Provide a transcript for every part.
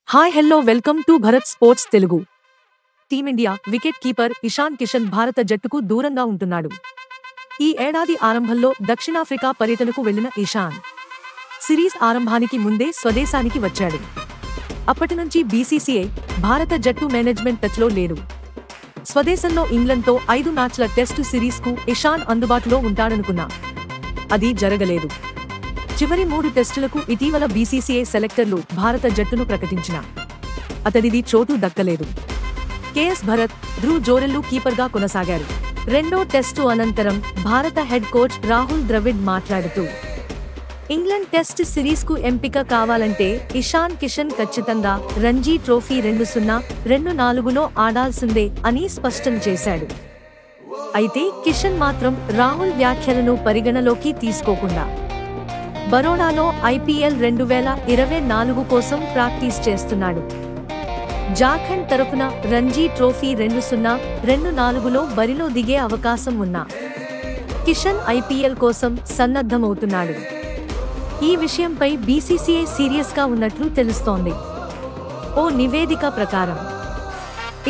Hi hello welcome to Bharat sports Telugu. Team India wicket keeper Ishan Kishan భారత జట్టుకు దూరంగా ఉంటున్నాడు. ఈ ఏడాది ఆరంభంలో దక్షిణాఫ్రికా పర్యటనకు వెళ్లిన ఇషాన్ సిరీస్ ఆరంభానికి ముందే స్వదేశానికి వచ్చాడు. అప్పటినుంచి బీసీసీఐ, భారత జట్టు మేనేజ్మెంట్ టచ్లో లేడు. స్వదేశంలో ఇంగ్లండ్తో 5 మ్యాచ్ల టెస్టు సిరీస్కు ఇషాన్ అందుబాటులో ఉంటాడనుకున్నా. అది జరగలేదు. చివరి 3 టెస్టులకు ఇటీవల బీసీసీఐ సెలెక్టర్లు భారత జట్టును ప్రకటించినా అతడిది చోటు దక్కలేదు. కేఎస్ భరత్, ధ్రువ్ జోరెల్లు కీపర్గా కొనసాగారు. రెండో టెస్టు అనంతరం భారత హెడ్ కోచ్ రాహుల్ ద్రవిడ్ మాట్లాడుతూ, ఇంగ్లండ్ టెస్ట్ సిరీస్కు ఎంపిక కావాలంటే ఇషాన్ కిషన్ ఖచ్చితంగా రంజీ ట్రోఫీ 2-0, 2-4లో ఆడాల్సిందే అని స్పష్టం చేశాడు. అయితే కిషన్ మాత్రం రాహుల్ వ్యాఖ్యలను పరిగణలోకి తీసుకోకుండా బరోడాలో ఐపీఎల్ 2024 కోసం ప్రాక్టీస్ చేస్తున్నాడు. జార్ఖండ్ తరపున రంజీ ట్రోఫీ 2-0, 2-4లో బరిలో దిగే అవకాశం ఉన్నా కిషన్ ఐపీఎల్ కోసం సన్నద్ధమవుతున్నాడు. ఈ విషయంపై బీసీసీఐ సీరియస్గా ఉన్నట్లు తెలుస్తోంది. ఓ నివేదిక ప్రకారం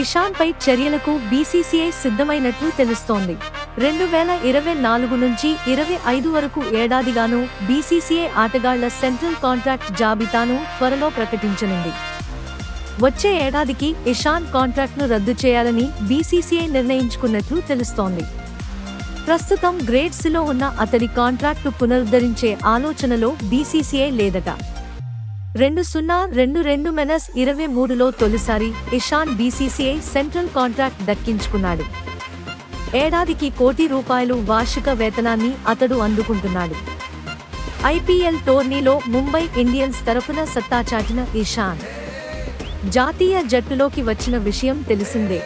ఇషాన్ పై చర్యలకు బీసీసీఐ సిద్ధమైనట్లు తెలుస్తోంది. 2024 నుంచి 25 వరకు ఏడాదిగాను బీసీసీఐ ఆటగాళ్ల సెంట్రల్ కాంట్రాక్ట్ జాబితాను త్వరలో ప్రకటించనుంది. వచ్చే ఏడాదికి ఇషాన్ కాంట్రాక్ట్ను రద్దు చేయాలని బీసీసీఐ నిర్ణయించుకున్నట్లు తెలుస్తోంది. ప్రస్తుతం గ్రేడ్ సిలో ఉన్న అతడి కాంట్రాక్టు పునరుద్ధరించే ఆలోచనలో బీసీసీఐ లేదట. 2022-23లో తొలిసారి ఇషాన్ బీసీసీఐ సెంట్రల్ కాంట్రాక్ట్ దక్కించుకున్నాడు. ఏడాదికి ₹1 కోటి వార్షిక వేతనాన్ని అతడు అందుకుంటున్నాడు. ఐపీఎల్ టోర్నీలో ముంబై ఇండియన్స్ తరఫున సత్తా చాటిన ఇషాన్ జాతీయ జట్టులోకి వచ్చిన విషయం తెలిసిందే.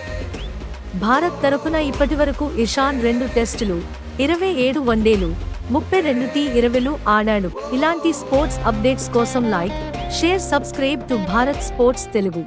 భారత్ తరఫున ఇప్పటివరకు ఇషాన్ 2 టెస్టులు, 27 వన్డేలు, 32 టీ20లు ఆడాడు. ఇలాంటి స్పోర్ట్స్ అప్డేట్స్ కోసం like, share, subscribe to Bharat sports Telugu.